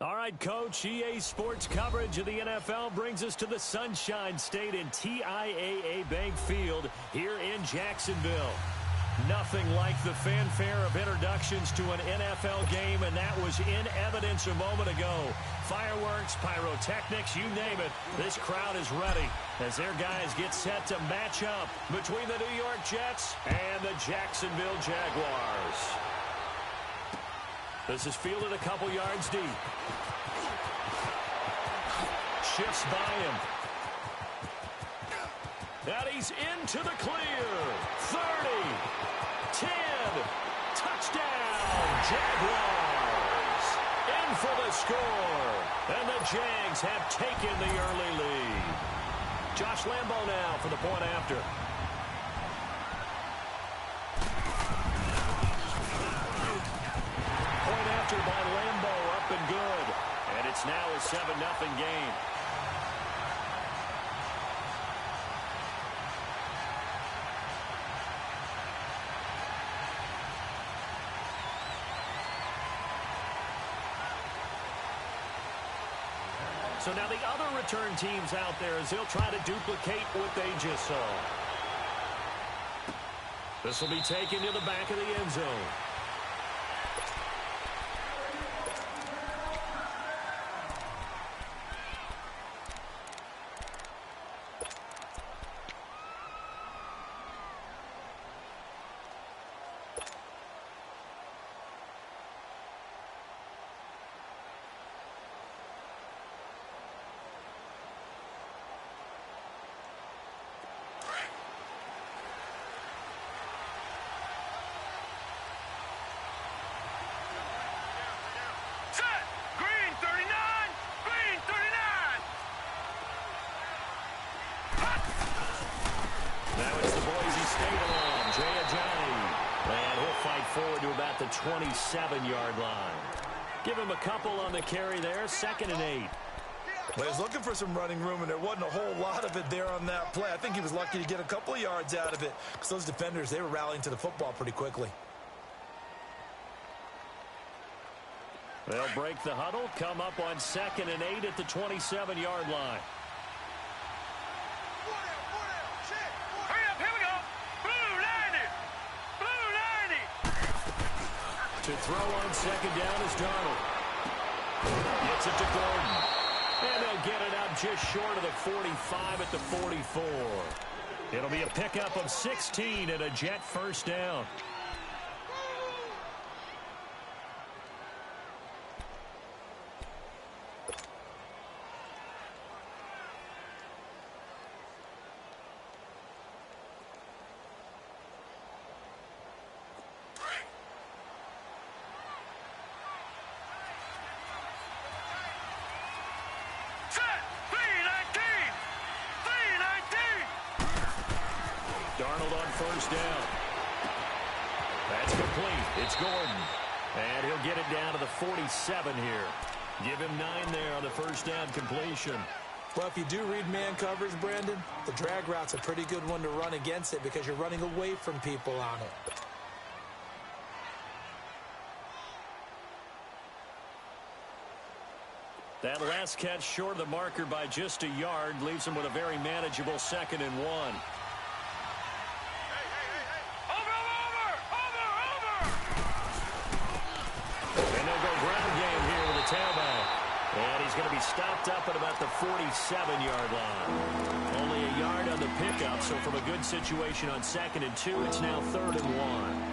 All right, Coach, EA Sports coverage of the NFL brings us to the Sunshine State in TIAA Bank Field here in Jacksonville. Nothing like the fanfare of introductions to an NFL game, and that was in evidence a moment ago. Fireworks, pyrotechnics, you name it, this crowd is ready as their guys get set to match up between the New York Jets and the Jacksonville Jaguars. This is fielded a couple yards deep. Shifts by him. And he's into the clear. 30, 10, touchdown, Jaguars. In for the score. And the Jags have taken the early lead. Josh Lambo now for the point after. Point after by Lambo, up and good. And it's now a 7-0 game. So now the other return teams out there as they'll try to duplicate what they just saw. This will be taken to the back of the end zone. Forward to about the 27-yard line. Give him a couple on the carry there, 2nd and 8. Well, he was looking for some running room, and there wasn't a whole lot of it there on that play. I think he was lucky to get a couple of yards out of it because those defenders, they were rallying to the football pretty quickly. They'll break the huddle, come up on 2nd and 8 at the 27-yard line. To throw on 2nd down is Darnold. Gets it to Gordon. And they'll get it out just short of the 45 at the 44. It'll be a pickup of 16 and a Jet first down. Darnold on first down. That's complete. It's Gordon. And he'll get it down to the 47 here. Give him 9 there on the first down completion. Well, if you do read man coverage, Brandon, the drag route's a pretty good one to run against it because you're running away from people on it. That last catch short of the marker by just a yard leaves him with a very manageable 2nd and 1. Tailback. And he's going to be stopped up at about the 47-yard line. Only a yard on the pickup, so from a good situation on 2nd and 2, it's now 3rd and 1.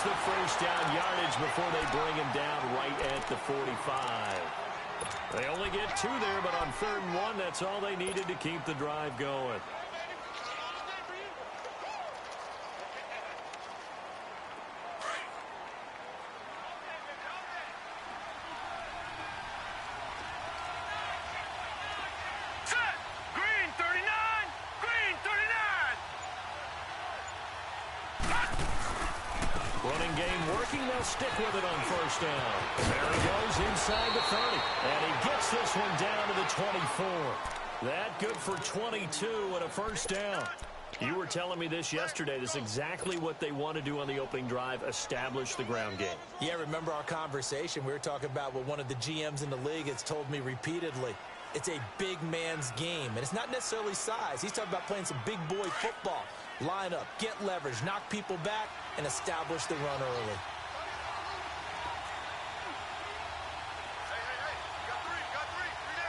The first down yardage before they bring him down right at the 45. They only get 2 there, but on 3rd and 1, that's all they needed to keep the drive going. Set, game working. They'll stick with it on first down. There he goes inside the 30. And he gets this one down to the 24. That good for 22 and a first down. You were telling me this yesterday. This is exactly what they want to do on the opening drive, establish the ground game. Yeah, remember our conversation? We were talking about what one of the GMs in the league has told me repeatedly. It's a big man's game, and it's not necessarily size. He's talking about playing some big boy football. Line up, get leverage, knock people back, and establish the run early.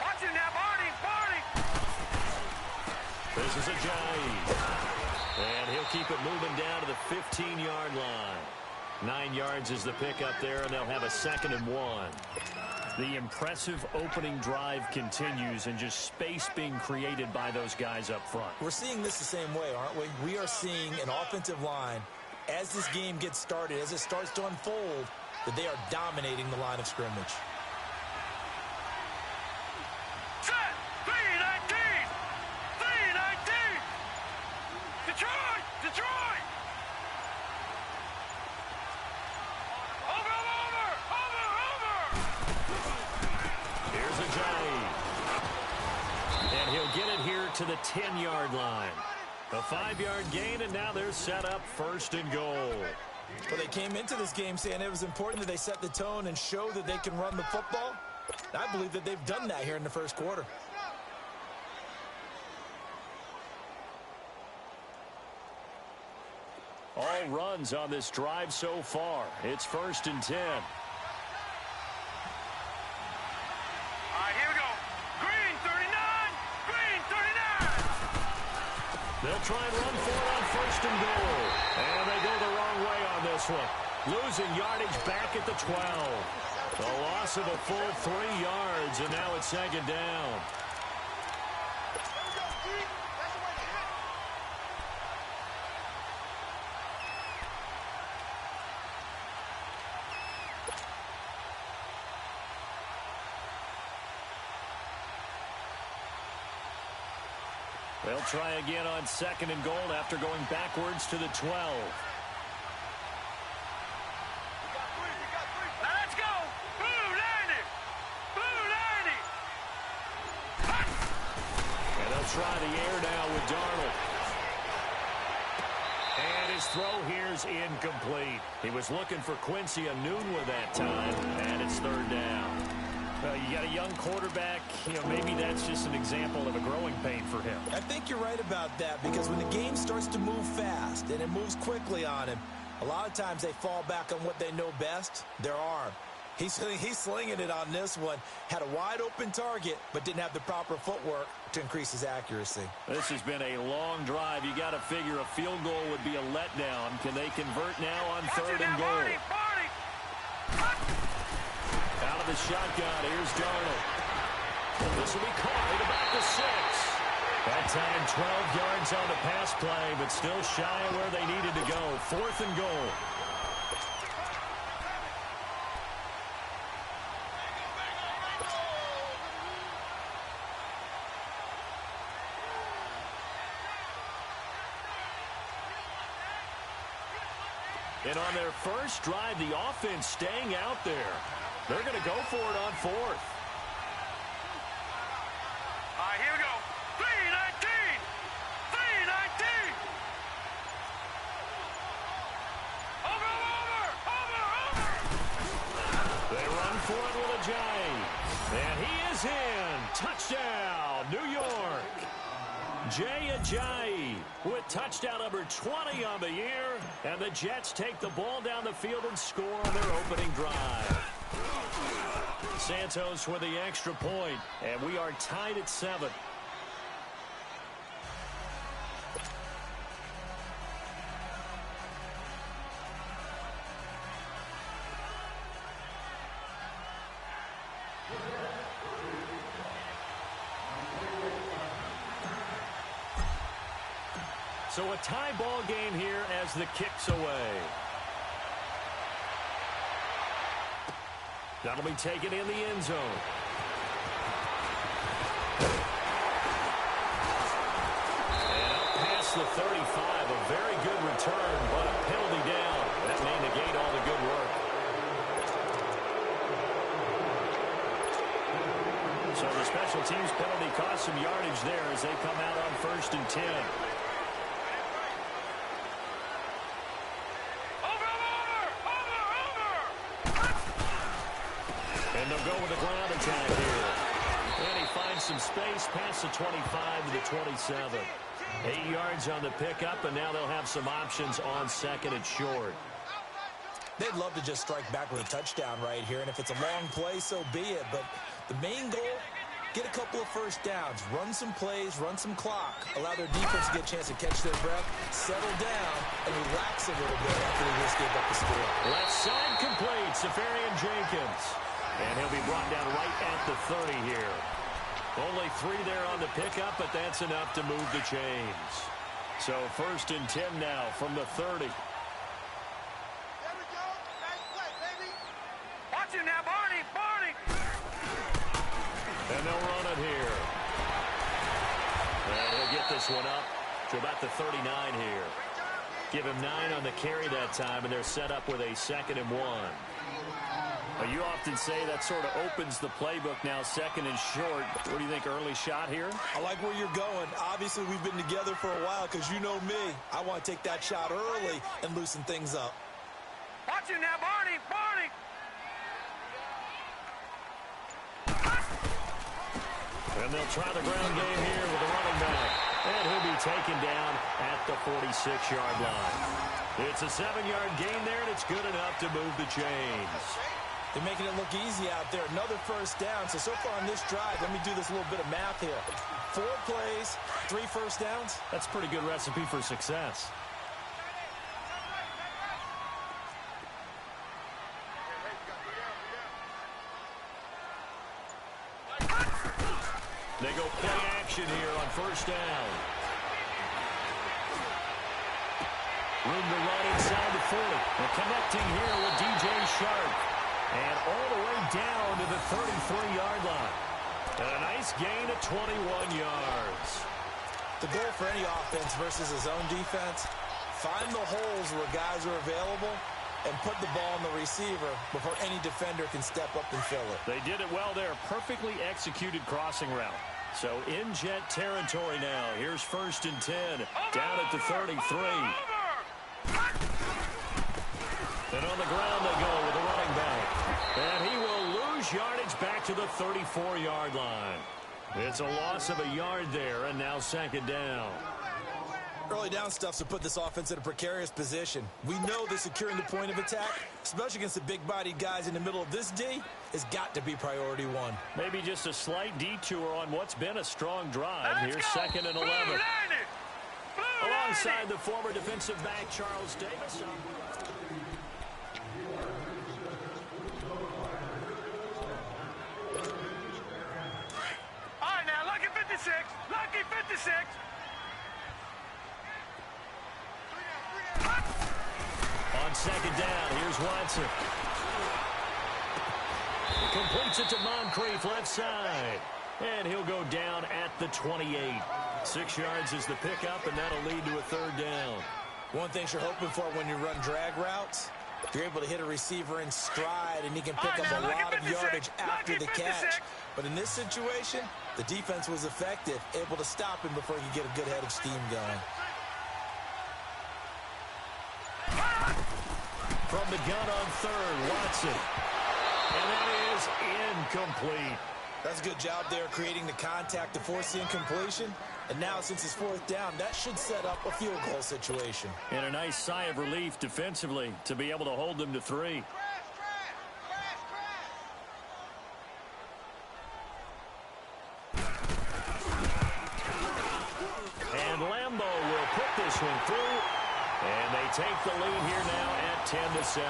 Watch it now, Barney! This is a Ajayi. And he'll keep it moving down to the 15-yard line. 9 yards is the pickup there, and they'll have a 2nd and 1. The impressive opening drive continues, and just space being created by those guys up front. We're seeing this the same way, aren't we? We are seeing an offensive line, as this game gets started, as it starts to unfold, that they are dominating the line of scrimmage. Set! 319! 319! Detroit! Detroit! Over! Here's Ajayi. And he'll get it here to the 10-yard line. A 5-yard gain, and now they're set up 1st and goal. Well, they came into this game saying it was important that they set the tone and show that they can run the football. I believe that they've done that here in the first quarter. All runs on this drive so far. It's 1st and 10. All right, here we go. Green 39! Green 39! They'll try and run for it on 1st and goal. And they go the wrong way on this one. Losing yardage back at the 12. A loss of a full 3 yards, and now it's 2nd down. They'll try again on 2nd and goal after going backwards to the 12. Let's go! Blue 90! Blue 90! And they'll try the air now with Darnold. And his throw here's incomplete. He was looking for Quincy Enunwa that time, and it's 3rd down. You got a young quarterback, maybe that's just an example of a growing pain for him. I think you're right about that, because when the game starts to move fast and it moves quickly on him, a lot of times they fall back on what they know best, their arm. He's slinging it on this one. Had a wide open target, but didn't have the proper footwork to increase his accuracy. This has been a long drive. You got to figure a field goal would be a letdown. Can they convert now on 3rd and goal? Out of the shotgun, here's Darnold. This will be caught at about the 6. That time 12 yards on the pass play, but still shy of where they needed to go. 4th and goal. And on their first drive, the offense staying out there. They're going to go for it on 4th. All right, here we go. 319! 319! Over! They run for it with Ajayi. And he is in. Touchdown, New York. Ajayi with touchdown number 20 on the year. And the Jets take the ball down the field and score on their opening drive. Santos with the extra point, and we are tied at 7. So a tie ball game here as the kick's away. That'll be taken in the end zone. And up past the 35. A very good return, but a penalty down. That may negate all the good work. So the special teams penalty cost some yardage there as they come out on 1st and 10. And they'll go with a ground attack here. And he finds some space past the 25 to the 27. 8 yards on the pickup, and now they'll have some options on 2nd and short. They'd love to just strike back with a touchdown right here, and if it's a long play, so be it. But the main goal, get a couple of first downs, run some plays, run some clock, allow their defense to get a chance to catch their breath, settle down, and relax a little bit after they just gave up the score. Left side complete, Safarian Jenkins. And he'll be brought down right at the 30 here. Only 3 there on the pickup, but that's enough to move the chains. So 1st and 10 now from the 30. There we go. Nice play, baby. Watch it now, Barney. Barney. And they'll run it here. And he'll get this one up to about the 39 here. Give him 9 on the carry that time, and they're set up with a 2nd and 1. Well, you often say that sort of opens the playbook now, 2nd and short. What do you think, early shot here? I like where you're going. Obviously, we've been together for a while because you know me. I want to take that shot early and loosen things up. Watch it now, Barney. Barney. And they'll try the ground game here with the running back. And he'll be taken down at the 46-yard line. It's a 7-yard gain there, and it's good enough to move the chains. They're making it look easy out there. Another first down. So far on this drive, let me do this little bit of math here. 4 plays, 3 first downs. That's a pretty good recipe for success. They go play action here on 1st down. Room to run inside the 40. And connecting here with DJ Sharp. And all the way down to the 33-yard line. And a nice gain of 21 yards. The goal for any offense versus his own defense, find the holes where guys are available and put the ball on the receiver before any defender can step up and fill it. They did it well there. Perfectly executed crossing route. So in jet territory now. Here's 1st and 10. Down at the 33. And on the ground they go with a running back. And he will lose yardage back to the 34-yard line. It's a loss of a yard there, and now 2nd down. Early down stuffs to put this offense in a precarious position. We know that securing the point of attack, especially against the big-bodied guys in the middle of this D, has got to be priority 1. Maybe just a slight detour on what's been a strong drive. Here's 2nd and 11. Alongside the former defensive back, Charles Davis. All right, now, lucky 56. Lucky 56. On 2nd down, here's Watson. Completes it to Moncrief, left side. And he'll go down at the 28. 6 yards is the pickup, and that'll lead to a 3rd down. One thing you're hoping for when you run drag routes, you're able to hit a receiver in stride, and he can pick up a lot of yardage after the catch. But in this situation, the defense was effective, able to stop him before he could get a good head of steam going. From the gun on 3rd, Watson. And that is incomplete. That's a good job there creating the contact to force the incompletion. And now, since it's 4th down, that should set up a field goal situation. And a nice sigh of relief defensively to be able to hold them to 3. And Lambeau will put this one through. And they take the lead here now at 10-7.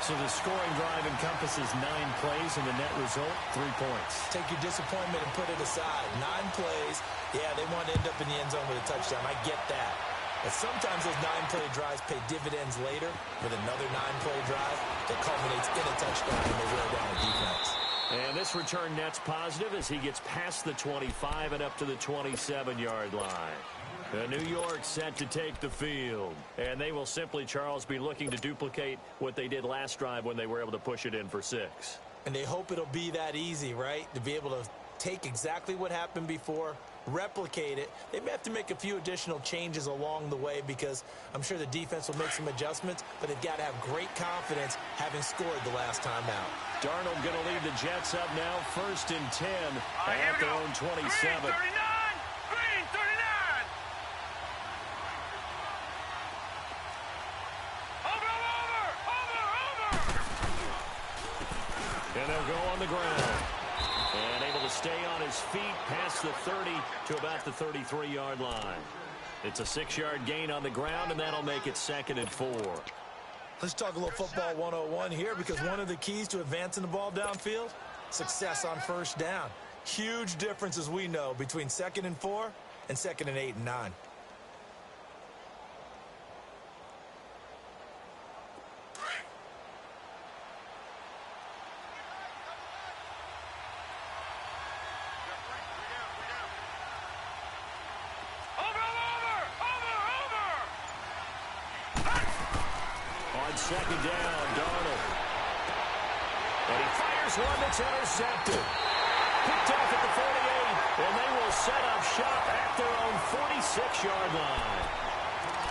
So the scoring drive encompasses 9 plays, and the net result, 3 points. Take your disappointment and put it aside. 9 plays. Yeah, they want to end up in the end zone with a touchdown. I get that. But sometimes those 9-play drives pay dividends later with another 9-play drive that culminates in a touchdown and they wear down the defense. And this return net's positive as he gets past the 25 and up to the 27-yard line. New York set to take the field. And they will simply, Charles, be looking to duplicate what they did last drive when they were able to push it in for 6. And they hope it'll be that easy, right? To be able to take exactly what happened before, replicate it. They may have to make a few additional changes along the way because I'm sure the defense will make some adjustments, but they've got to have great confidence having scored the last time out. Darnold going to lead the Jets up now, 1st and 10 at their own 27. Green 39! Green 39! And they'll go on the ground. And able to stay on his feet past the 30 to about the 33-yard line. It's a 6-yard gain on the ground, and that'll make it 2nd and 4. Let's talk a little football 101 here because one of the keys to advancing the ball downfield, success on 1st down. Huge difference, as we know, between 2nd and 4 and 2nd and 8 and 9. On 2nd down, Darnold. And he fires one that's intercepted. Picked off at the 48, and they will set up shop at their own 46-yard line.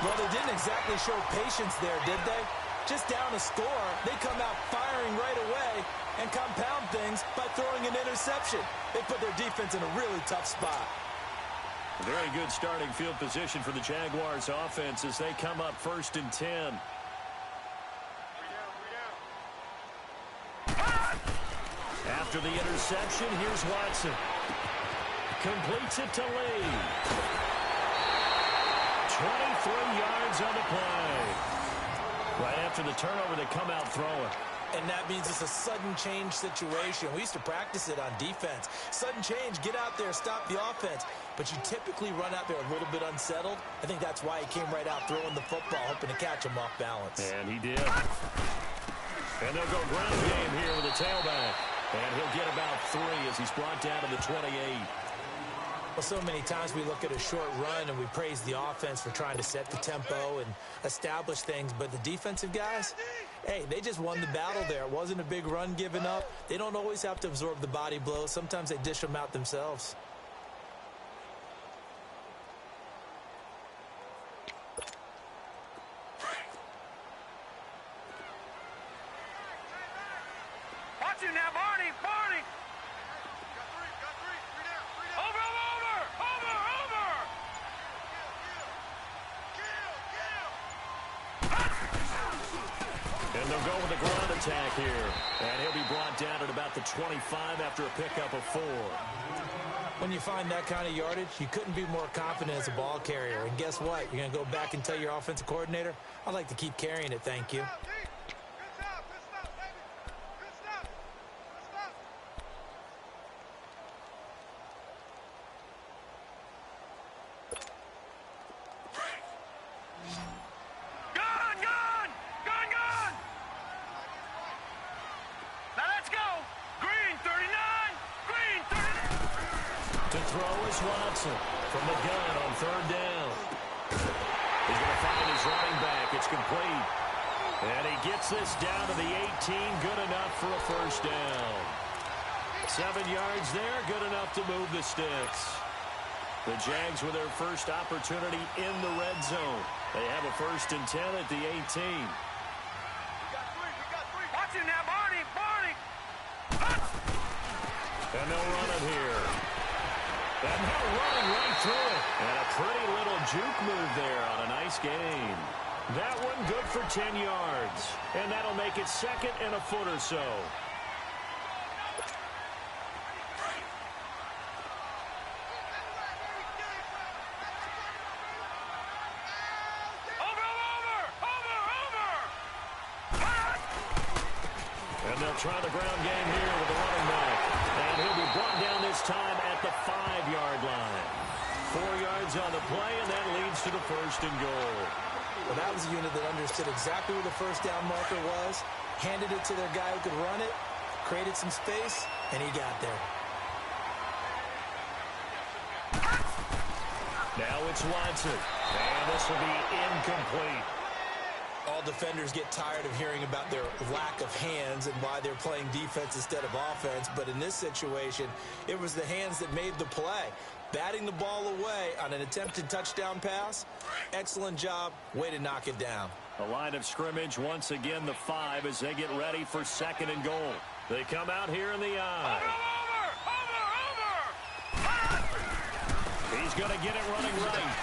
Well, they didn't exactly show patience there, did they? Just down a score, they come out firing right away and compound things by throwing an interception. They put their defense in a really tough spot. Very good starting field position for the Jaguars offense as they come up 1st and 10. After the interception, here's Watson. Completes it to Lee. 23 yards on the play. Right after the turnover, they come out throwing. And that means it's a sudden change situation. We used to practice it on defense. Sudden change, get out there, stop the offense. But you typically run out there a little bit unsettled. I think that's why he came right out throwing the football, hoping to catch him off balance. And he did. And they'll go ground game here with a tailback. And he'll get about 3 as he's brought down to the 28. Well, so many times we look at a short run and we praise the offense for trying to set the tempo and establish things. But the defensive guys, hey, they just won the battle there. It wasn't a big run given up. They don't always have to absorb the body blows. Sometimes they dish them out themselves. Watch him now, Barney! Barney! Got three down. Over! And they'll go with a ground attack here. And he'll be brought down at about the 25 after a pickup of 4. When you find that kind of yardage, you couldn't be more confident as a ball carrier. And guess what? You're going to go back and tell your offensive coordinator, I'd like to keep carrying it, thank you. Watson from the gun on 3rd down. He's going to find his running back. It's complete. And he gets this down to the 18. Good enough for a 1st down. 7 yards there. Good enough to move the sticks. The Jags with their first opportunity in the red zone. They have a 1st and 10 at the 18. We got three. Watch him now, Barney! And they'll run it here. And they're running right through it. And a pretty little juke move there on a nice gain. That one good for 10 yards. And that'll make it 2nd and a foot or so. And they'll try the ground game here with the running back. And he'll be brought down this time at the 5-yard line. 4 yards on the play, and that leads to the 1st and goal. Well, that was a unit that understood exactly where the 1st down marker was, handed it to their guy who could run it, created some space, and he got there. Now it's Watson. And this will be incomplete. All defenders get tired of hearing about their lack of hands and why they're playing defense instead of offense. But in this situation, it was the hands that made the play. Batting the ball away on an attempted touchdown pass. Excellent job. Way to knock it down. The line of scrimmage, once again, the 5 as they get ready for 2nd and goal. They come out here in the I. He's going to get it running right.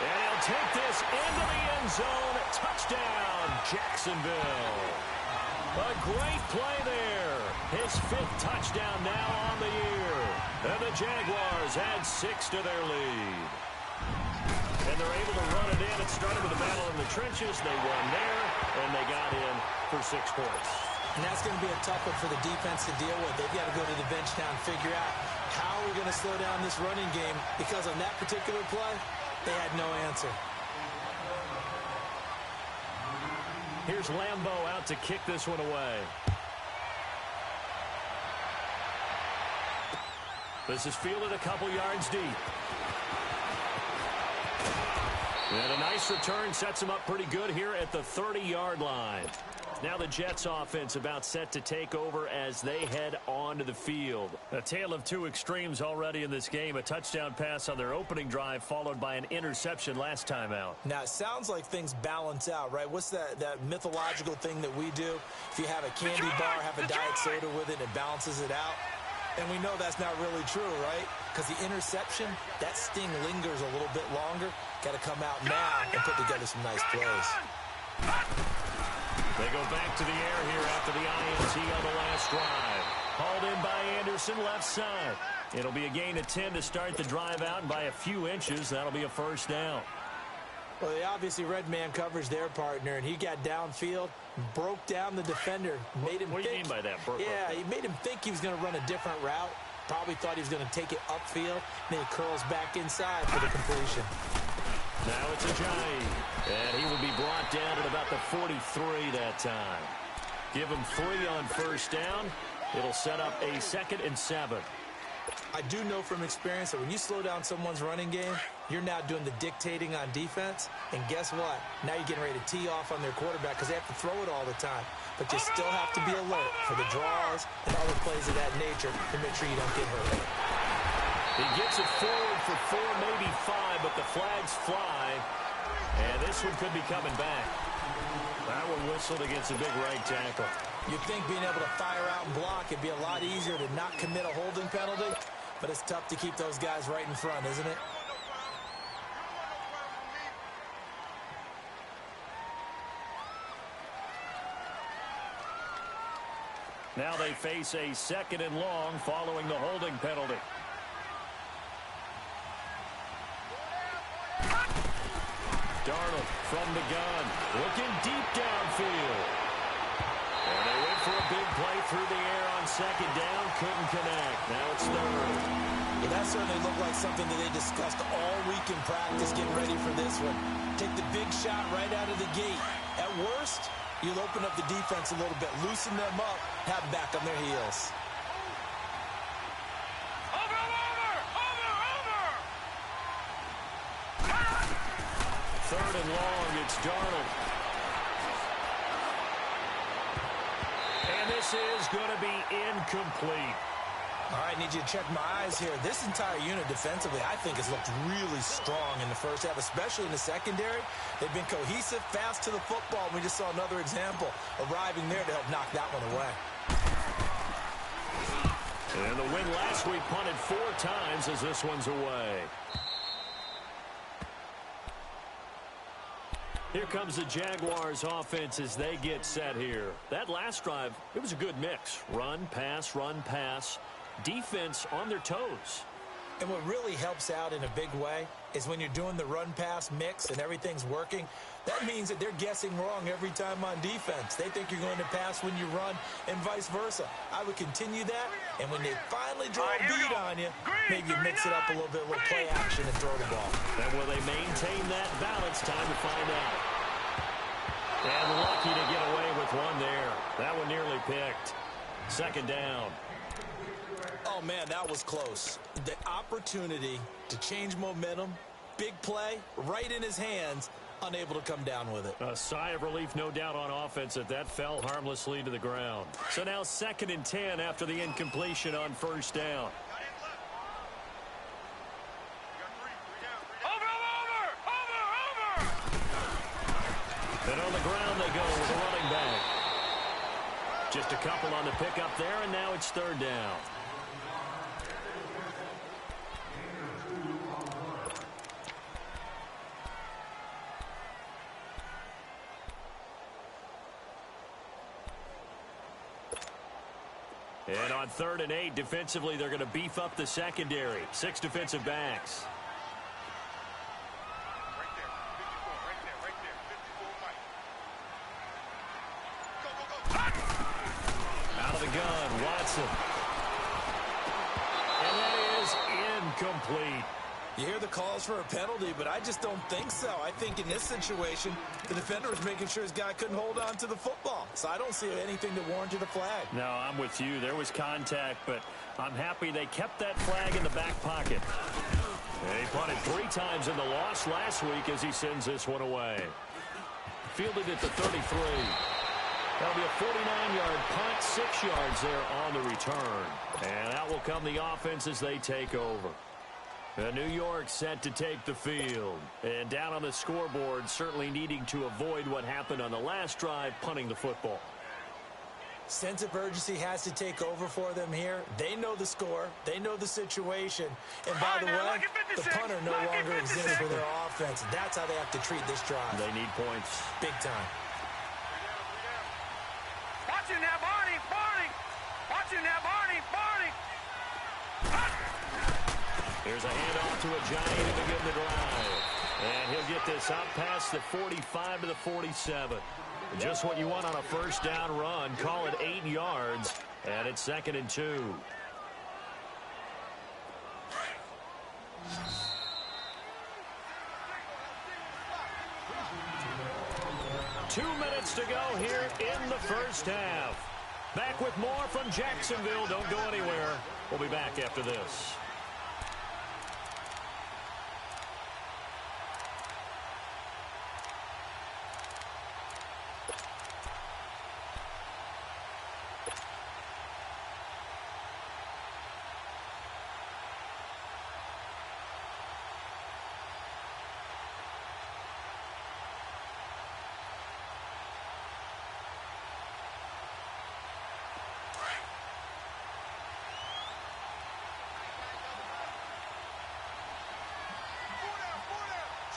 And he'll take this into the end zone. Touchdown, Jacksonville. A great play there. His 5th touchdown now on the year. And the Jaguars add 6 to their lead. And they're able to run it in. It started with a battle in the trenches. They won there, and they got in for 6 points. And that's going to be a tough one for the defense to deal with. They've got to go to the bench now and figure out how we're going to slow down this running game, because on that particular play, they had no answer. Here's Lambeau out to kick this one away. This is fielded a couple yards deep. And a nice return sets him up pretty good here at the 30-yard line. Now the Jets offense about set to take over as they head onto the field. A tale of 2 extremes already in this game. A touchdown pass on their opening drive followed by an interception last time out. Now, it sounds like things balance out, right? What's that mythological thing that we do? If you have a candy bar, have a diet soda with it, it balances it out. And we know that's not really true, right? Because the interception, that sting lingers a little bit longer. Got to come out now and put together some nice plays. They go back to the air here after the INT on the last drive. Hauled in by Anderson, left side. It'll be a gain of 10 to start the drive out, and by a few inches, that'll be a first down. Well, they obviously red man coverage their partner, and he got downfield, broke down the defender, made him What do you mean by that? Yeah, he made him think he was going to run a different route. Probably thought he was going to take it upfield. Then he curls back inside for the completion. Now it's Ajayi, and he will be brought down at about the 43 that time. Give him 3 on first down. It'll set up a 2nd and 7. I do know from experience that when you slow down someone's running game, you're now doing the dictating on defense. And guess what? Now you're getting ready to tee off on their quarterback because they have to throw it all the time. But you still have to be alert for the draws and other plays of that nature to make sure you don't get hurt. He gets it forward for 4, maybe 5, but the flags fly. And this one could be coming back. That one whistled against a big right tackle. You'd think being able to fire out and block, it'd be a lot easier to not commit a holding penalty. But it's tough to keep those guys right in front, isn't it? Now they face a 2nd and long following the holding penalty. Darnold from the gun, looking deep downfield. And they went for a big play through the air on 2nd down, couldn't connect. Now it's 3rd. Well, that certainly looked like something that they discussed all week in practice, getting ready for this one. Take the big shot right out of the gate. At worst, you'll open up the defense a little bit, loosen them up, have them back on their heels. Third and long, it's Darnold. And this is going to be incomplete. All right, need you to check my eyes here. This entire unit defensively, I think, has looked really strong in the first half, especially in the secondary. They've been cohesive, fast to the football. We just saw another example arriving there to help knock that one away. And the win last week punted 4 times as this one's away. Here comes the Jaguars offense as they get set here. That last drive, it was a good mix. Run, pass, defense on their toes. And what really helps out in a big way is when you're doing the run-pass mix and everything's working, that means that they're guessing wrong every time on defense. They think you're going to pass when you run and vice versa. I would continue that, and when they finally draw a beat on you, maybe you mix it up a little bit, a little play action and throw the ball. And will they maintain that balance? Time to find out. And lucky to get away with one there. That one nearly picked. 2nd down. Oh, man, that was close. The opportunity to change momentum Big play, right in his hands, unable to come down with it. A sigh of relief, no doubt, on offense that fell harmlessly to the ground. So now 2nd and 10 after the incompletion on 1st down. And on the ground they go with a running back. Just a couple on the pickup there, and now it's 3rd down. And on 3rd and 8, defensively, they're going to beef up the secondary. 6 defensive backs. Out of the gun, Watson. And that is incomplete. You hear the calls for a penalty, but I just don't think so. I think in this situation, the defender was making sure his guy couldn't hold on to the football. So I don't see anything to warrant a flag. No, I'm with you. There was contact, but I'm happy they kept that flag in the back pocket. And he punted 3 times in the loss last week as he sends this one away. Fielded at the 33. That'll be a 49-yard punt, 6 yards there on the return. And out will come the offense as they take over. New York set to take the field. And down on the scoreboard, certainly needing to avoid what happened on the last drive, punting the football. Sense of urgency has to take over for them here. They know the score. They know the situation. And by the way, the punter no longer exists for their offense. That's how they have to treat this drive. They need points. Big time. Watch him now, Barney! Barney! Watch him now, Barney! Barney! Here's a handoff to a Giant to begin the drive. And he'll get this up past the 45 to the 47. Just what you want on a 1st down run. Call it 8 yards. And it's 2nd and 2. Two minutes to go here in the 1st half. Back with more from Jacksonville. Don't go anywhere. We'll be back after this.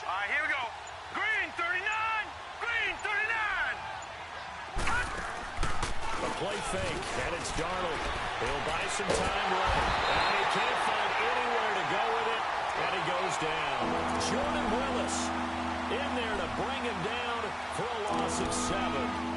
All right, here we go. Green, 39! Green, 39! A play fake, and it's Darnold. He'll buy some time running. And he can't find anywhere to go with it, and he goes down. Jordan Willis in there to bring him down for a loss of 7.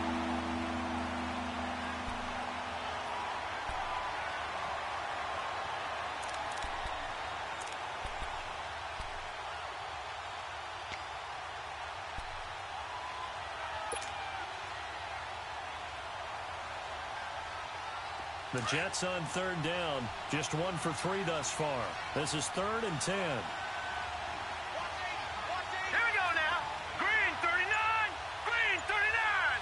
The Jets on 3rd down, just 1 for 3 thus far. This is 3rd and 10. Here we go now. Green, 39! Green, 39!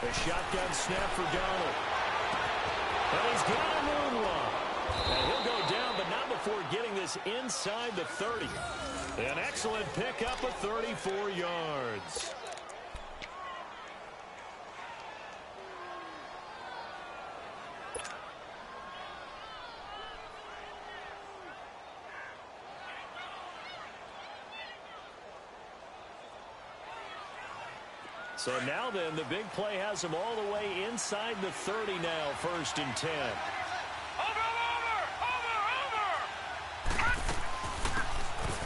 A shotgun snap for Darnold. And he's got a moonwalk. And he'll go down, but not before getting this inside the 30. An excellent pickup of 34 yards. So now then, the big play has him all the way inside the 30 now, 1st and 10. Over!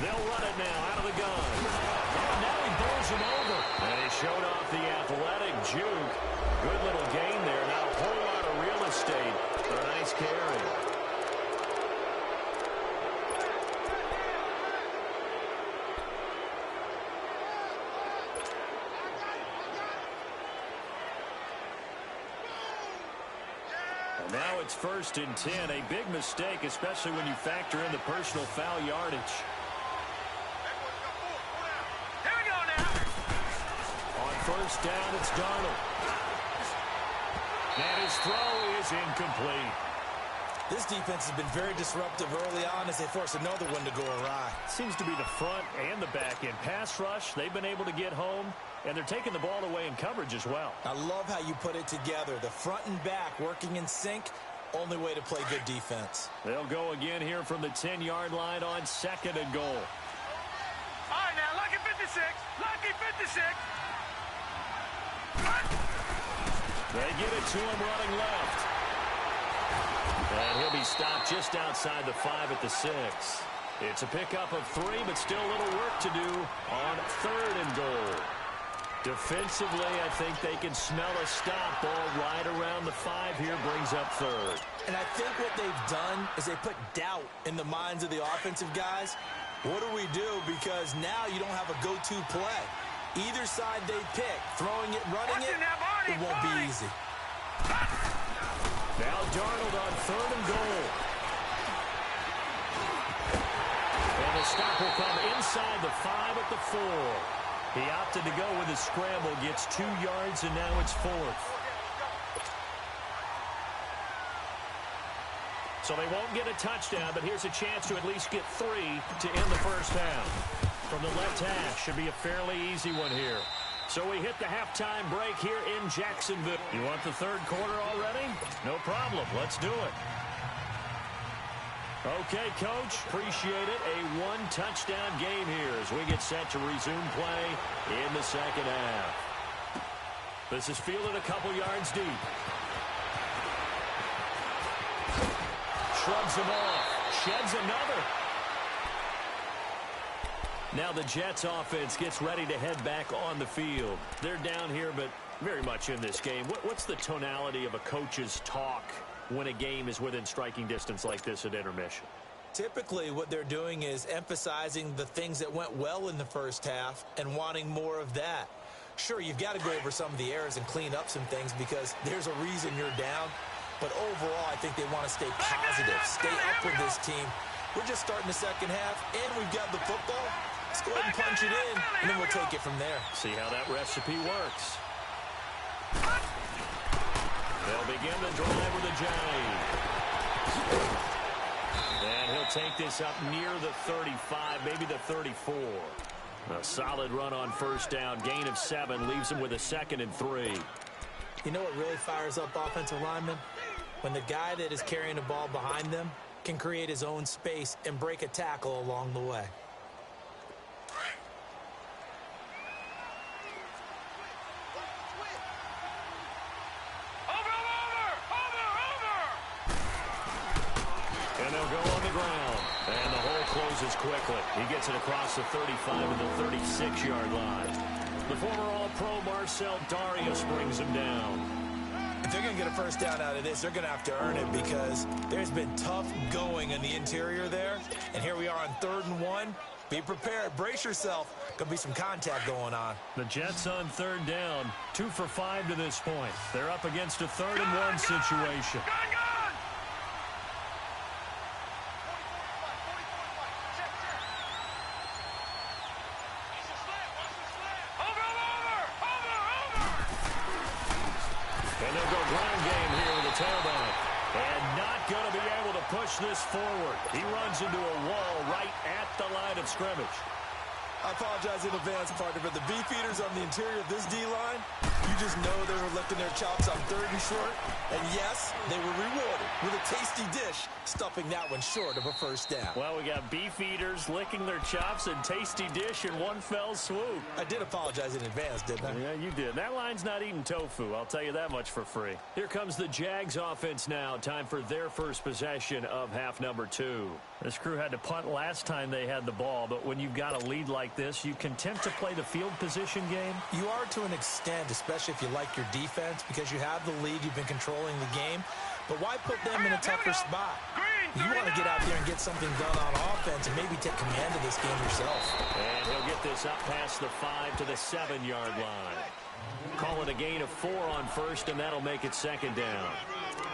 They'll run it now out of the gun. And now he bowls him over. And he showed off the athletic juke. Good little gain there. Not a whole lot of real estate, but a nice carry. Now it's 1st and 10. A big mistake, especially when you factor in the personal foul yardage. Here we go now. On 1st down, it's Darnold. And his throw is incomplete. This defense has been very disruptive early on as they force another one to go awry. Seems to be the front and the back end. Pass rush, they've been able to get home, and they're taking the ball away in coverage as well. I love how you put it together. The front and back working in sync, only way to play good defense. They'll go again here from the 10-yard line on 2nd and goal. All right, now, lucky 56. Lucky 56. They give it to him running left. And he'll be stopped just outside the 5 at the 6. It's a pickup of 3, but still a little work to do on 3rd and goal. Defensively, I think they can smell a stop. Ball right around the 5 here, brings up 3rd. And I think what they've done is they put doubt in the minds of the offensive guys. What do we do? Because now you don't have a go-to play. Either side they pick, throwing it, running it, it won't be easy. Now Darnold on 3rd and goal. And the stop will come inside the 5 at the 4. He opted to go with a scramble, gets 2 yards, and now it's 4th. So they won't get a touchdown, but here's a chance to at least get 3 to end the first half. From the left hash, should be a fairly easy one here. So we hit the halftime break here in Jacksonville. You want the 3rd quarter already? No problem. Let's do it. Okay, Coach. Appreciate it. A 1-touchdown game here as we get set to resume play in the 2nd half. This is fielded a couple yards deep. Shrugs him off. Sheds another. Now the Jets offense gets ready to head back on the field. They're down here, but very much in this game. What's the tonality of a coach's talk when a game is within striking distance like this at intermission? Typically, what they're doing is emphasizing the things that went well in the first half and wanting more of that. Sure, you've got to go over some of the errors and clean up some things because there's a reason you're down. But overall, I think they want to stay positive, stay up with this team. We're just starting the 2nd half, and we've got the football. Let's go ahead and punch it in, and then we'll take it from there. See how that recipe works. They'll begin the drive with a jag. And he'll take this up near the 35, maybe the 34. A solid run on 1st down. Gain of 7 leaves him with a 2nd and 3. You know what really fires up offensive linemen? When the guy that is carrying the ball behind them can create his own space and break a tackle along the way. And they'll go on the ground. And the hole closes quickly. He gets it across the 35 to the 36-yard line. The former All-Pro Marcel Darius brings him down. If they're going to get a 1st down out of this, they're going to have to earn it because there's been tough going in the interior there. And here we are on 3rd and 1. Be prepared. Brace yourself. Going to be some contact going on. The Jets on 3rd down. 2 for 5 to this point. They're up against a 3rd and 1 situation. And they'll go ground game here with the tailback. And not going to be able to push this forward. He runs into a wall right at the line of scrimmage. I apologize in advance, partner, but the beefeaters on the interior of this D-line, you just know they were licking their chops on 3rd and short. And yes, they were rewarded with a tasty dish, stuffing that one short of a 1st down. Well, we got beefeaters licking their chops and tasty dish in one fell swoop. I did apologize in advance, didn't I? Yeah, you did. That line's not eating tofu, I'll tell you that much for free. Here comes the Jags offense now. Time for their first possession of half number 2. This crew had to punt last time they had the ball, but when you've got a lead like this, you content to play the field position game? You are to an extent, especially if you like your defense, because you have the lead, you've been controlling the game. But why put them in a tougher spot? You want to get out there and get something done on offense and maybe take command of this game yourself. And he'll get this up past the 5 to the 7-yard line. Call it a gain of 4 on 1st, and that'll make it 2nd down.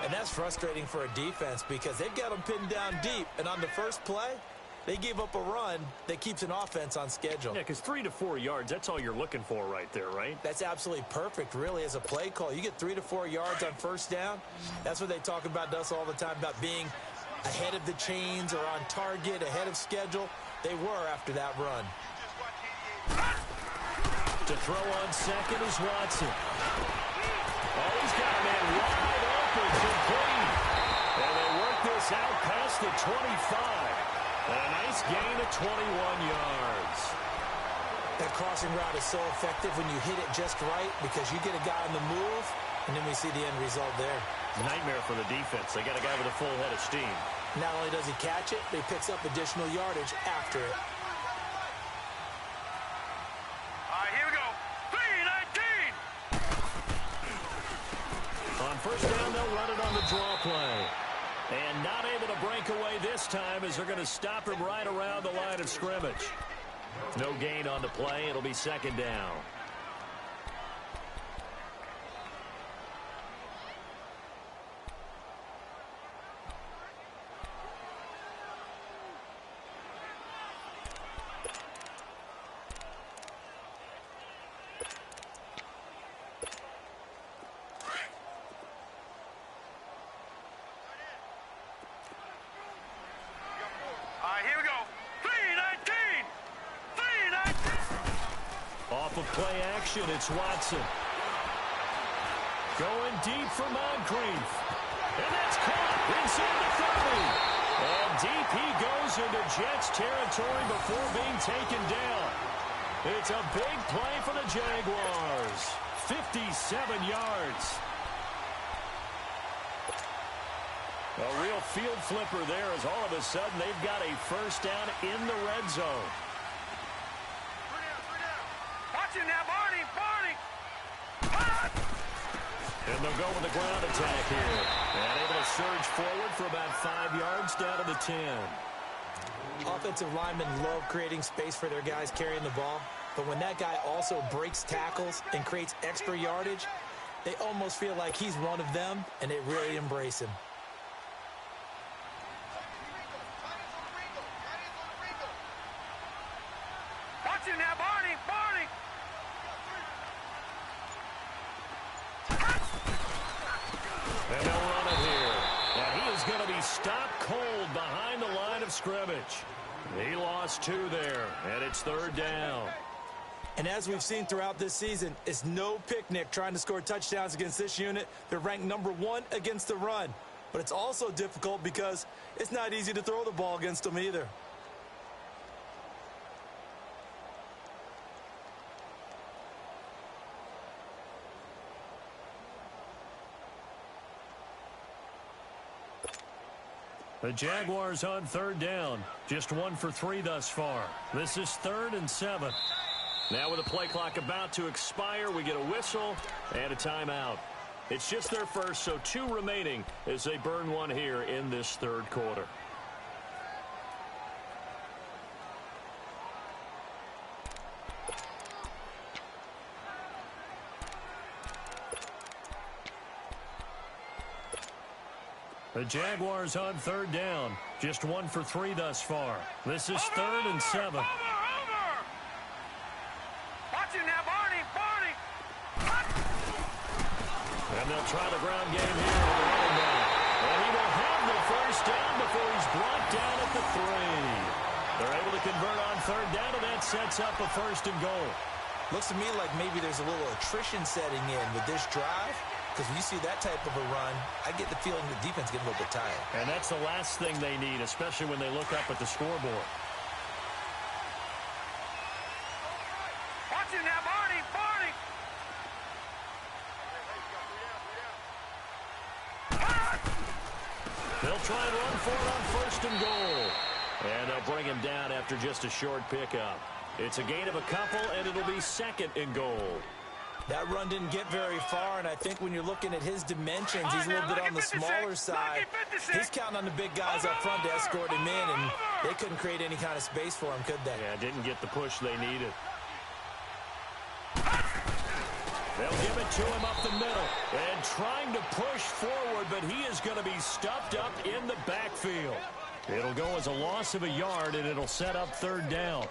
And that's frustrating for a defense because they've got them pinned down deep. And on the first play, they gave up a run that keeps an offense on schedule. Yeah, because 3 to 4 yards, that's all you're looking for right there, right? That's absolutely perfect, really, as a play call. You get 3 to 4 yards on first down. That's what they talk about to us all the time, about being ahead of the chains or on target, ahead of schedule. They were after that run. To throw on second is Watson. Oh, he's got a man wide open, complete. And they work this out past the 25. And a nice gain of 21 yards. That crossing route is so effective when you hit it just right because you get a guy on the move, and then we see the end result there. Nightmare for the defense. They got a guy with a full head of steam. Not only does he catch it, but he picks up additional yardage after it. All right, here we go. 3-19. On first down, they'll run it on the draw play. And not able to break away this time as they're going to stop him right around the line of scrimmage. No gain on the play. It'll be second down. Play action, it's Watson. Going deep for Moncrief. And that's caught inside the 30. And deep he goes into Jets territory before being taken down. It's a big play for the Jaguars. 57 yards. A real field flipper there as all of a sudden they've got a first down in the red zone. Now, Barney. And they'll go with the ground attack here. And able to surge forward for about 5 yards down to the 10. Offensive linemen love creating space for their guys carrying the ball. But when that guy also breaks tackles and creates extra yardage, they almost feel like he's one of them, and they really embrace him. Watch it now, Barney. And they'll run it here. And he is going to be stopped cold behind the line of scrimmage. He lost 2 there, and it's third down. And as we've seen throughout this season, it's no picnic trying to score touchdowns against this unit. They're ranked number 1 against the run. But it's also difficult because it's not easy to throw the ball against them either. The Jaguars on third down. Just 1 for 3 thus far. This is 3rd and 7. Now with the play clock about to expire, we get a whistle and a timeout. It's just their first, so 2 remaining as they burn 1 here in this third quarter. The Jaguars on third down. Just 1 for 3 thus far. This is 3rd and 7. Over. Watch it now, Barney. And they'll try the ground game here with the running back. And he will have the first down before he's brought down at the 3. They're able to convert on third down, and that sets up a 1st and goal. Looks to me like maybe there's a little attrition setting in with this drive. Because when you see that type of a run, I get the feeling the defense getting a little bit tired. And that's the last thing they need, especially when they look up at the scoreboard. Watch it now, Barney. They'll try and run for it on 1st and goal. And they'll bring him down after just a short pickup. It's a gain of a couple, and it'll be 2nd and goal. That run didn't get very far, and I think when you're looking at his dimensions, he's a little bit on the smaller side. He's counting on the big guys up front to escort him in, and they couldn't create any kind of space for him, could they? Yeah, didn't get the push they needed. They'll give it to him up the middle. And trying to push forward, but he is going to be stuffed up in the backfield. It'll go as a loss of a yard, and it'll set up third down.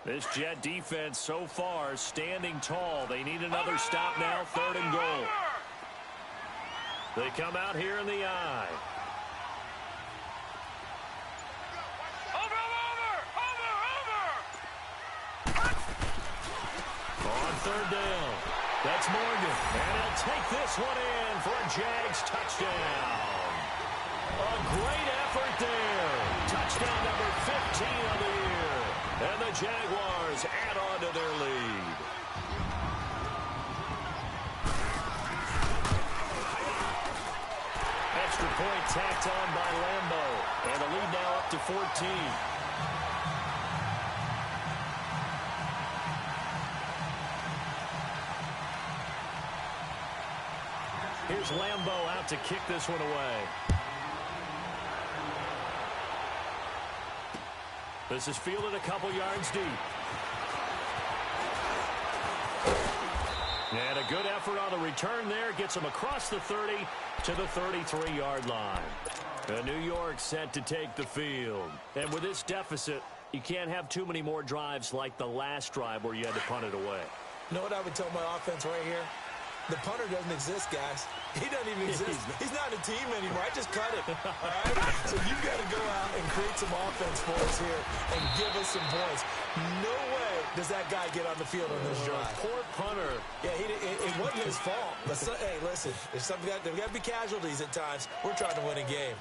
This Jet defense so far standing tall. They need another stop now, third and goal. They come out here in the I. On third down, that's Morgan. And he'll take this one in for a JAX touchdown. A great effort there. Touchdown number 15 of the year. And the Jaguars add on to their lead. Extra point tacked on by Lambo. And the lead now up to 14. Here's Lambo out to kick this one away. This is fielded a couple yards deep. And a good effort on the return there. Gets him across the 30 to the 33-yard line. New York set to take the field. And with this deficit, you can't have too many more drives like the last drive where you had to punt it away. You know what I would tell my offense right here? The punter doesn't exist, guys. He doesn't even exist. He's not a team anymore. I just cut it. All right? So you've got to go out and create some offense for us here and give us some points. No way does that guy get on the field on this drive. Poor punter. Yeah, it wasn't his fault. But hey, listen, there's got to be casualties at times. We're trying to win a game.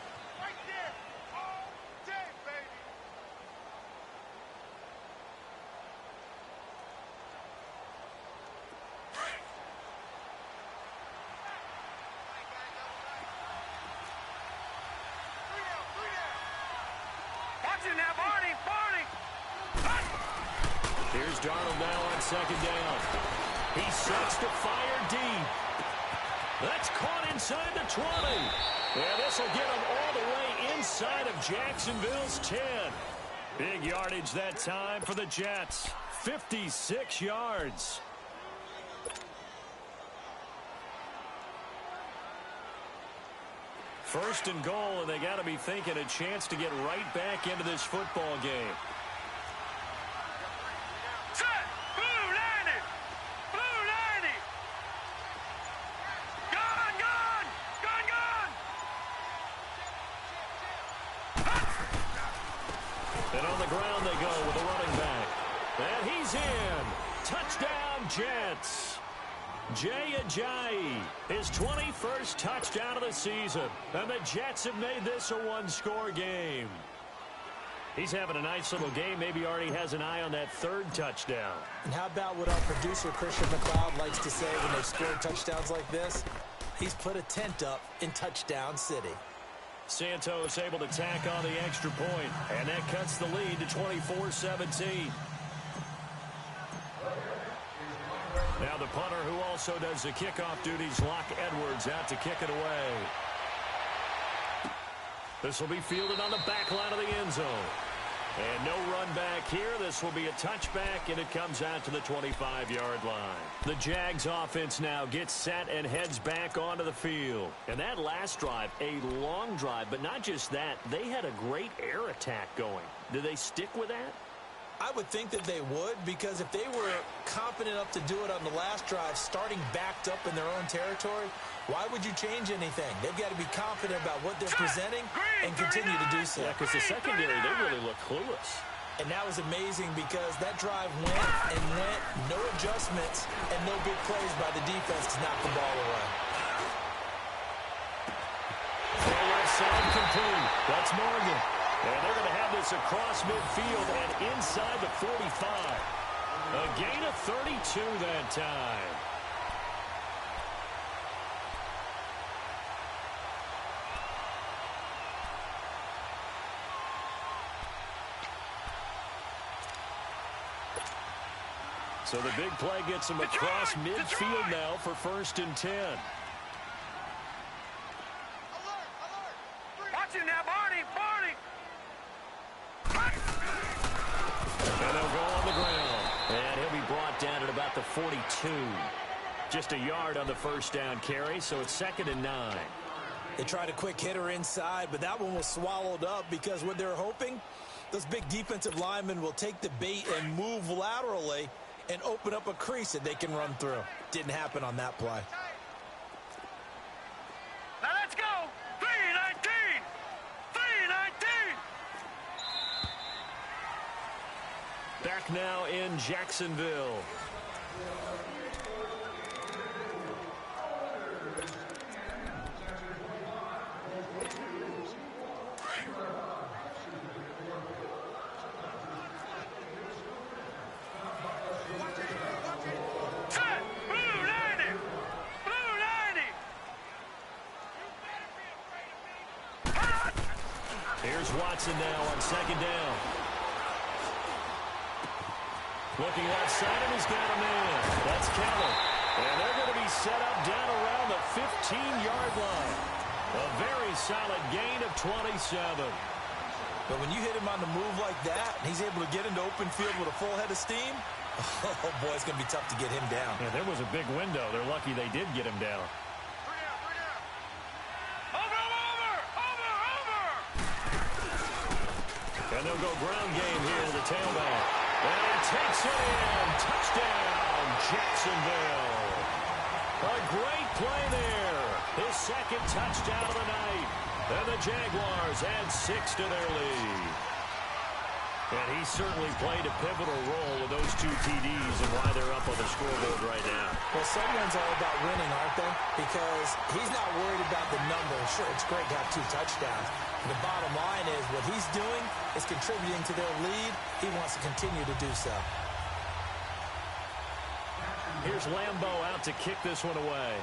Here's Darnold now on second down. He sets to fire deep. That's caught inside the 20. And this will get him all the way inside of Jacksonville's 10. Big yardage that time for the Jets. 56 yards. First and goal, and they got to be thinking a chance to get right back into this football game. And on the ground they go with a running back. And he's in. Touchdown, Jets. Jay Ajayi, his 21st touchdown of the season. And the Jets have made this a one-score game. He's having a nice little game. Maybe already has an eye on that third touchdown. And how about what our producer, Christian McLeod, likes to say when they've scored touchdowns like this? He's put a tent up in Touchdown City. Santos able to tack on the extra point, and that cuts the lead to 24-17. Now the punter, who also does the kickoff duties, Locke Edwards, out to kick it away. This will be fielded on the back line of the end zone. And no run back here. This will be a touchback, and it comes out to the 25-yard line. The Jags offense now gets set and heads back onto the field. And that last drive, a long drive, but not just that. They had a great air attack going. Do they stick with that? I would think that they would, because if they were confident enough to do it on the last drive, starting backed up in their own territory, why would you change anything? They've got to be confident about what they're presenting and continue to do so. Yeah, because the secondary, they really look clueless. And that was amazing because that drive went and went, no adjustments, and no big plays by the defense to knock the ball away. Full left side complete. That's Morgan. And they're going to have this across midfield and inside the 45. A gain of 32 that time. So the big play gets him across midfield now for 1st and 10. Watch it now, Barney! brought down at about the 42. Just a yard on the first down carry, so it's 2nd and 9. They tried a quick hitter inside, but that one was swallowed up because what they're hoping, those big defensive linemen will take the bait and move laterally and open up a crease that they can run through. Didn't happen on that play. Now let's go. 3-19. 3-19. Back now in Jacksonville. Here's Watson now on 2nd down. Looking left side, and he's got a man. That's Keller. And they're going to be set up down around the 15-yard line. A very solid gain of 27. But when you hit him on the move like that, and he's able to get into open field with a full head of steam, oh, boy, it's going to be tough to get him down. Yeah, there was a big window. They're lucky they did get him down. And they'll go ground game here to the tailback. And he takes it in. Touchdown, Jacksonville. A great play there. His 2nd touchdown of the night. And the Jaguars add 6 to their lead. And he certainly played a pivotal role with those 2 TDs and why they're up on the scoreboard right now. Well, someone's all about winning, aren't they? Because he's not worried about the numbers. Sure, it's great to have 2 touchdowns. The bottom line is what he's doing is contributing to their lead. He wants to continue to do so. Here's Lambeau out to kick this one away.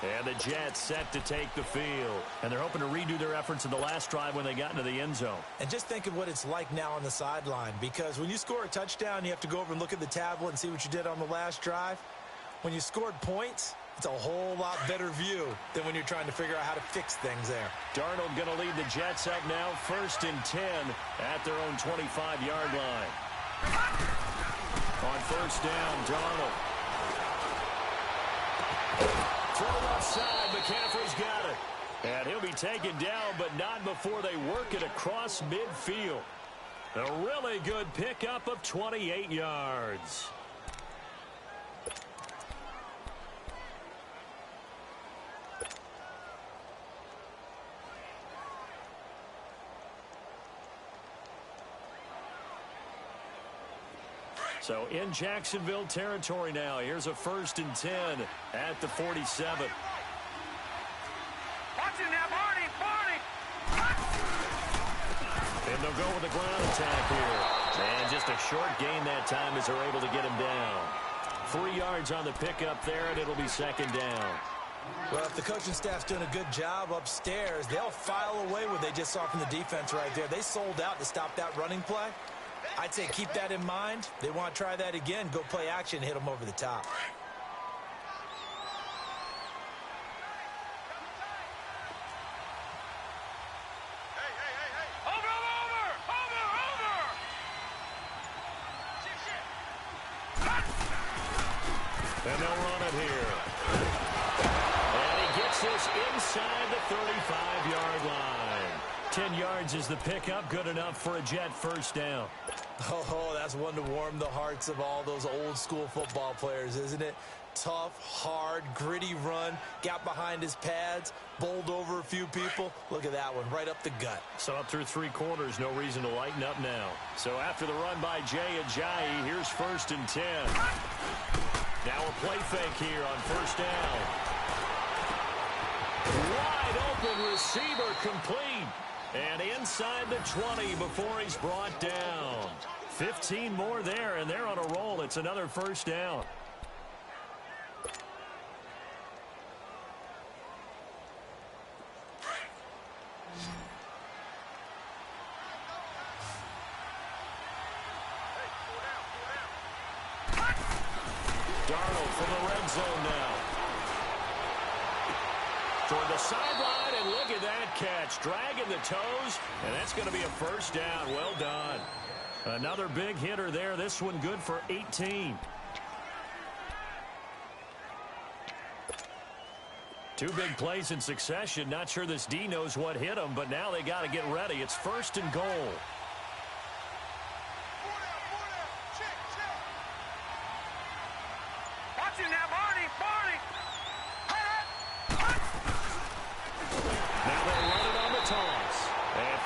And the Jets set to take the field. And they're hoping to redo their efforts in the last drive when they got into the end zone. And just think of what it's like now on the sideline. Because when you score a touchdown, you have to go over and look at the tablet and see what you did on the last drive. When you scored points, it's a whole lot better view than when you're trying to figure out how to fix things there. Darnold going to lead the Jets up now, 1st and 10 at their own 25-yard line. On 1st down, Darnold. Throw left side, McCaffrey's got it. And he'll be taken down, but not before they work it across midfield. A really good pickup of 28 yards. So in Jacksonville territory now. Here's a 1st and 10 at the 47. Watch it now, Barney. And they'll go with the ground attack here. And just a short gain that time as they're able to get him down. 3 yards on the pickup there, and it'll be 2nd down. Well, if the coaching staff's doing a good job upstairs, they'll file away what they just saw from the defense right there. They sold out to stop that running play. I'd say keep that in mind. They want to try that again. Go play action, hit them over the top. And they'll run it here. And he gets this inside the 35-yard line. 10 yards is the pickup. Good enough for a Jet 1st down. Oh, that's one to warm the hearts of all those old-school football players, isn't it? Tough, hard, gritty run. Got behind his pads, bowled over a few people. Look at that one, right up the gut. So up through 3 quarters, no reason to lighten up now. So after the run by Jay Ajayi, here's 1st and 10. Now a play fake here on 1st down. Wide open receiver complete. And inside the 20 before he's brought down. 15 more there, and they're on a roll. It's another 1st down. Darnold from the red zone now. toward the sideline, and look at that catch. Dragging the toes, and that's going to be a first down. Well done. Another big hitter there. This one good for 18. Two big plays in succession. Not sure this D knows what hit him, but now they got to get ready. It's first and goal.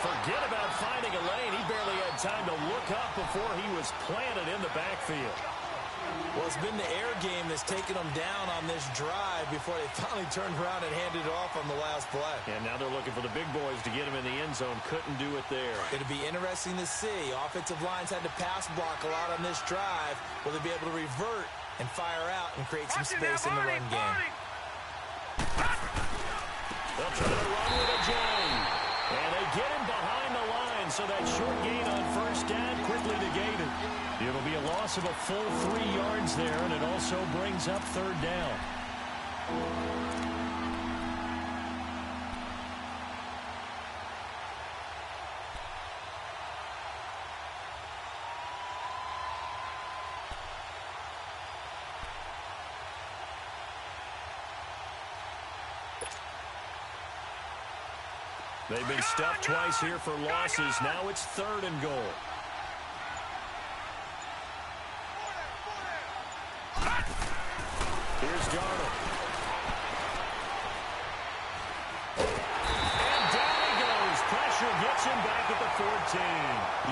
Forget about finding a lane. He barely had time to look up before he was planted in the backfield. Well, it's been the air game that's taken them down on this drive before they finally turned around and handed it off on the last play. And now they're looking for the big boys to get him in the end zone. Couldn't do it there. It'll be interesting to see. Offensive lines had to pass block a lot on this drive. Will they be able to revert and fire out and create some space in the run game? They'll try to run with a J. And they get him behind the line, so that short gain on first down quickly negated. It'll be a loss of a full 3 yards there, and it also brings up third down. They've been stuffed twice here for losses. Now it's third and goal. Here's Darnold. And down he goes. Pressure gets him back at the 14.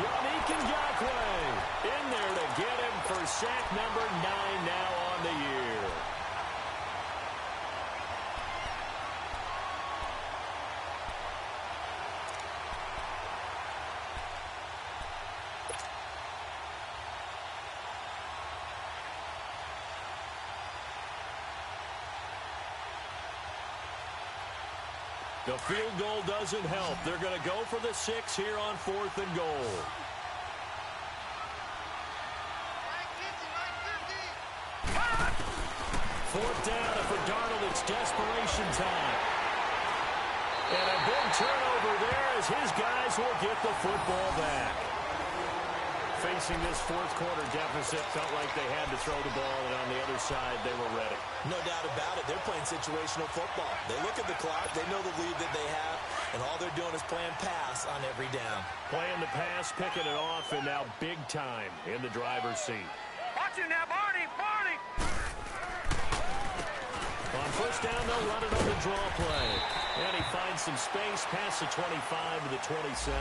Yannick Ngakoue in there to get him for sack number 9 now on the year. The field goal doesn't help. They're going to go for the 6 here on 4th and goal. Fourth down, and for Darnold, it's desperation time. And a big turnover there as his guys will get the football back. Facing this fourth quarter deficit, felt like they had to throw the ball, and on the other side, they were ready. No doubt about it. They're playing situational football. They look at the clock. They know the lead that they have, and all they're doing is playing pass on every down. Playing the pass, picking it off, and now big time in the driver's seat. Watch it now, Barney! Barney! On first down, they'll run it on the draw play. And he finds some space past the 25 to the 27.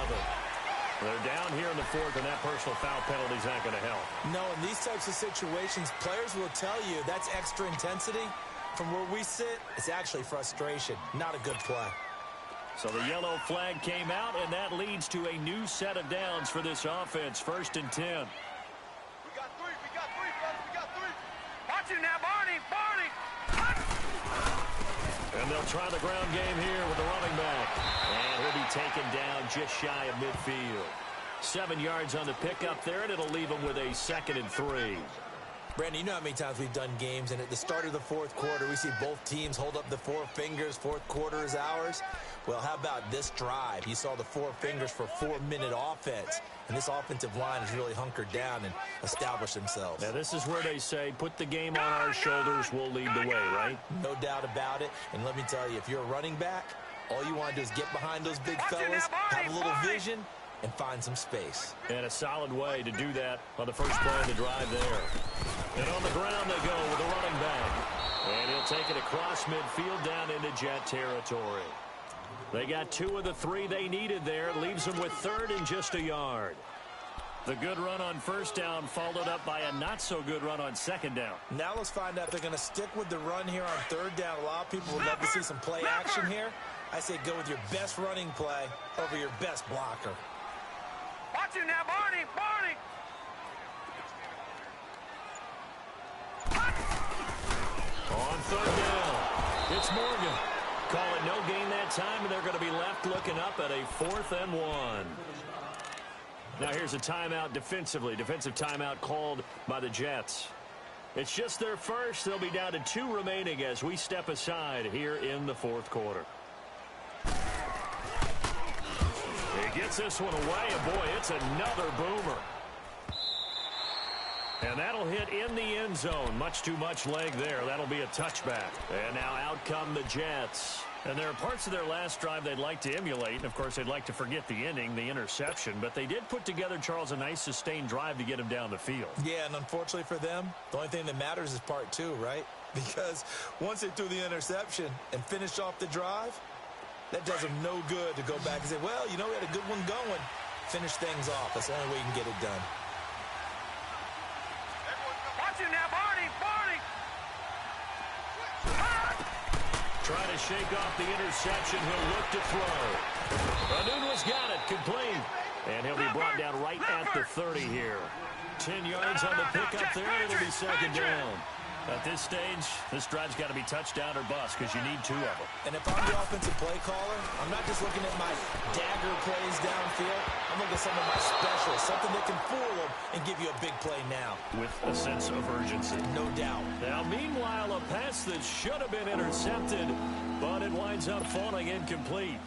They're down here in the fourth, and that personal foul penalty is not going to help. No, in these types of situations, players will tell you that's extra intensity. From where we sit, it's actually frustration. Not a good play. So the yellow flag came out, and that leads to a new set of downs for this offense. First and 10. We got 3, fellas, we got 3. Watch it now, Barney! Barney! And they'll try the ground game here with the running back. And he'll be taken down just shy of midfield. 7 yards on the pickup there, and it'll leave him with a 2nd and 3. Brandon, you know how many times we've done games, and at the start of the fourth quarter, we see both teams hold up the 4 fingers. Fourth quarter is ours. Well, how about this drive? You saw the 4 fingers for 4-minute offense, and this offensive line has really hunkered down and established themselves. Now, this is where they say, put the game on our shoulders, we'll lead the way, right? No doubt about it. And let me tell you, if you're a running back, all you want to do is get behind those big fellas, have a little vision, and find some space. And a solid way to do that on the first play of the drive there. And on the ground they go with the running back. And he'll take it across midfield down into Jet territory. They got 2 of the 3 they needed there. Leaves them with 3rd and just a yard. The good run on first down followed up by a not-so-good run on 2nd down. Now let's find out if they're going to stick with the run here on 3rd down. A lot of people would love to see some play action here. I say go with your best running play over your best blocker. Watch it now, Barney! Barney! On 3rd down, it's Morgan. Call it no gain that time, and they're going to be left looking up at a 4th and 1. Now here's a timeout defensively. Defensive timeout called by the Jets. It's just their first. They'll be down to 2 remaining as we step aside here in the fourth quarter. He gets this one away, and boy, it's another boomer. And that'll hit in the end zone. Much too much leg there. That'll be a touchback. And now out come the Jets. And there are parts of their last drive they'd like to emulate. And, of course, they'd like to forget the inning, the interception. But they did put together, Charles, a nice sustained drive to get him down the field. Yeah, and unfortunately for them, the only thing that matters is part 2, right? Because once they threw the interception and finished off the drive, that does them no good to go back and say, well, you know, we had a good one going. Finish things off. That's the only way you can get it done. Watch it now, Barney! Trying to shake off the interception. He'll look to throw. Anuno's got it. Complete. And he'll be brought down right at the 30 here. 10 yards on the pickup there. It'll be second down. At this stage, this drive's got to be touchdown or bust because you need 2 of them. And if I'm the offensive play caller, I'm not just looking at my dagger plays downfield. I'm looking at some of my specials, something that can fool them and give you a big play now. With a sense of urgency. No doubt. Now, meanwhile, a pass that should have been intercepted, but it winds up falling incomplete.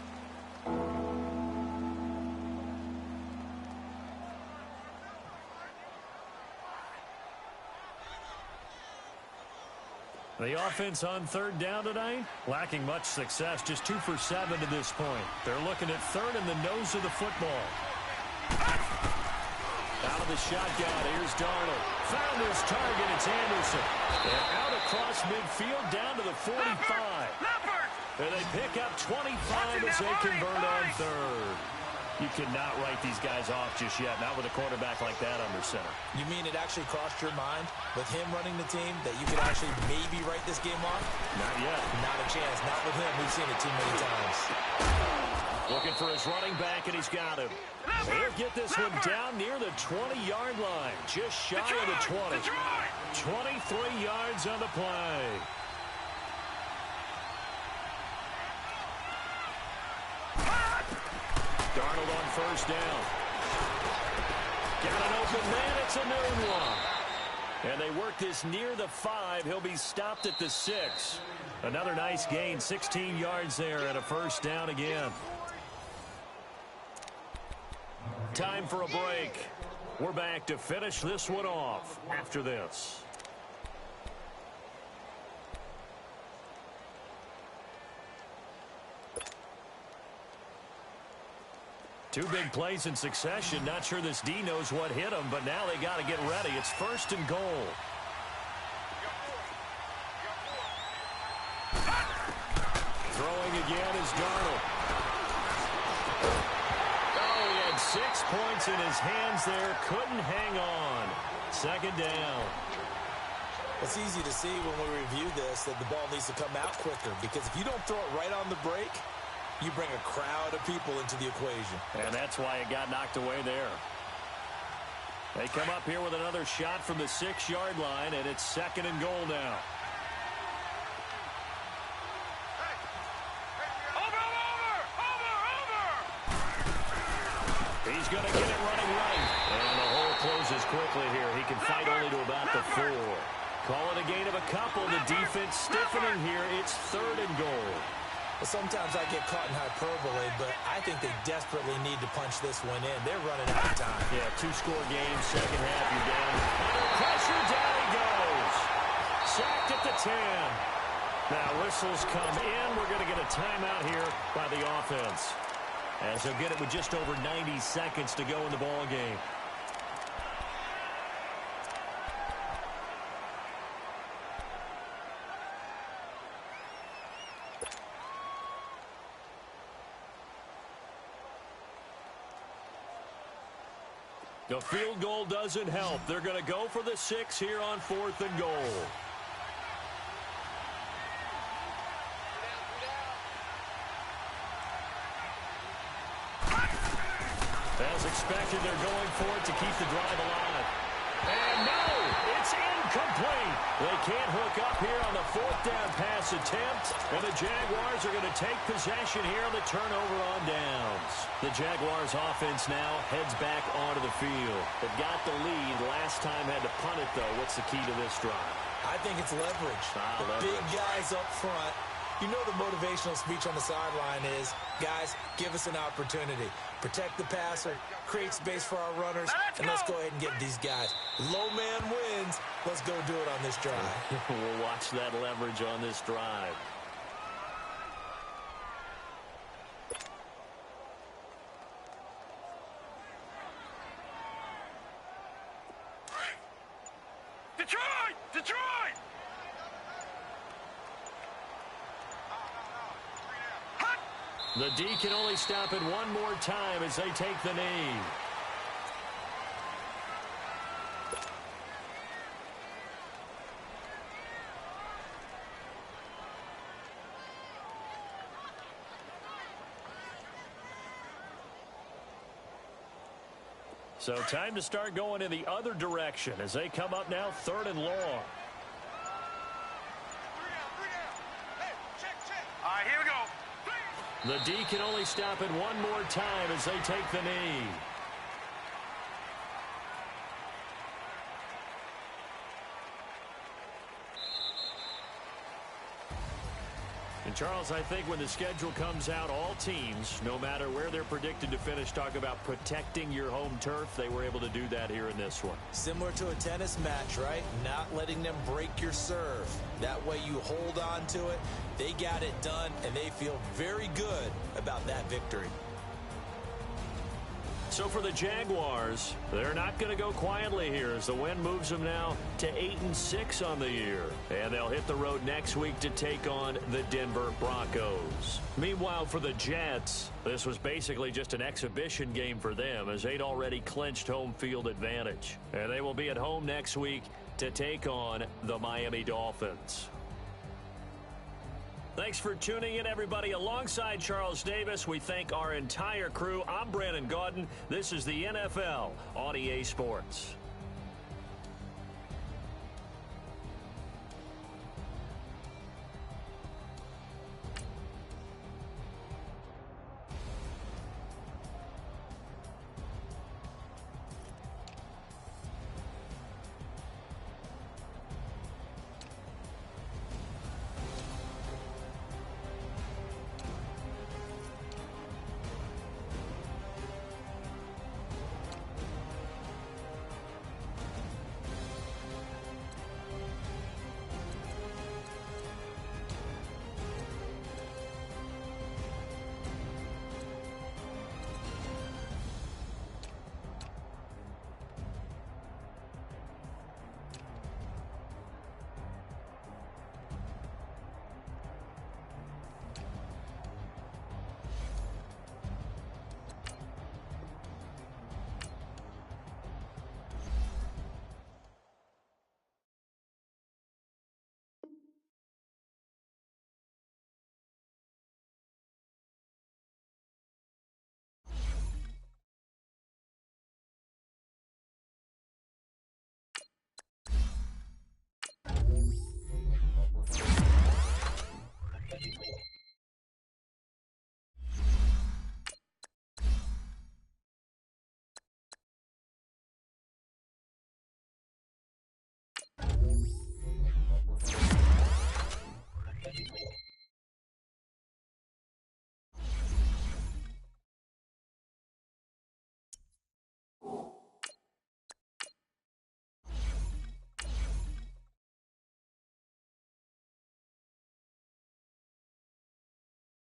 The offense on third down tonight, lacking much success, just 2 for 7 to this point. They're looking at third in the nose of the football. Out of the shotgun, here's Darnold. Found his target, it's Anderson. And out across midfield, down to the 45. And they pick up 25 as they convert on third. You cannot write these guys off just yet, not with a quarterback like that under center. You mean it actually crossed your mind with him running the team that you could actually maybe write this game off? Not yet. Not a chance. Not with him. We've seen it too many times. Looking for his running back, and he's got him. He'll get this one down near the 20-yard line, just shy of the 20. 23 yards on the play. Darnold on first down. Got an open man. It's a new one. And they work this near the 5. He'll be stopped at the 6. Another nice gain. 16 yards there and a first down again. Time for a break. We're back to finish this one off after this. Two big plays in succession. Not sure this D knows what hit him, but now they got to get ready. It's first and goal. Throwing again is Darnold. Oh, he had 6 points in his hands there. Couldn't hang on. Second down. It's easy to see when we review this that the ball needs to come out quicker, because if you don't throw it right on the break, you bring a crowd of people into the equation. And that's why it got knocked away there. They come up here with another shot from the 6-yard line, and it's second and goal now. He's going to get it running right. And the hole closes quickly here. He can fight only to about the 4. Call it a gain of a couple. The defense stiffening here. It's third and goal. Well, sometimes I get caught in hyperbole, but I think they desperately need to punch this one in. They're running out of time. Yeah, 2-score game, second half, you're down. Under pressure, down he goes. Sacked at the 10. Now whistles come in. We're going to get a timeout here by the offense, as they'll get it with just over 90 seconds to go in the ball game. The field goal doesn't help. They're going to go for the 6 here on fourth and goal. As expected, they're going for it to keep the drive alive. And no, it's Complete. They can't hook up here on the fourth down pass attempt, and the Jaguars are going to take possession here on the turnover on downs. The Jaguars offense now heads back onto the field. They've got the lead. Last time had to punt it, though. What's the key to this drive? I think it's leverage. The big guys up front. You know the motivational speech on the sideline is, guys, give us an opportunity. Protect the passer, create space for our runners, and let's go ahead and get these guys. Low man wins. Let's go do it on this drive. We'll watch that leverage on this drive. Detroit! Detroit! The D can only stop it one more time as they take the knee. So time to start going in the other direction as they come up now 3rd and long. All right, here we go. The D can only stop it one more time as they take the knee. And Charles, I think when the schedule comes out, all teams, no matter where they're predicted to finish, talk about protecting your home turf. They were able to do that here in this one. Similar to a tennis match, right? Not letting them break your serve. That way you hold on to it. They got it done, and they feel very good about that victory. So for the Jaguars, they're not going to go quietly here as the win moves them now to 8-6 on the year. And they'll hit the road next week to take on the Denver Broncos. Meanwhile, for the Jets, this was basically just an exhibition game for them as they'd already clinched home field advantage. And they will be at home next week to take on the Miami Dolphins. Thanks for tuning in, everybody. Alongside Charles Davis, we thank our entire crew. I'm Brandon Gaudin. This is the NFL on EA Sports.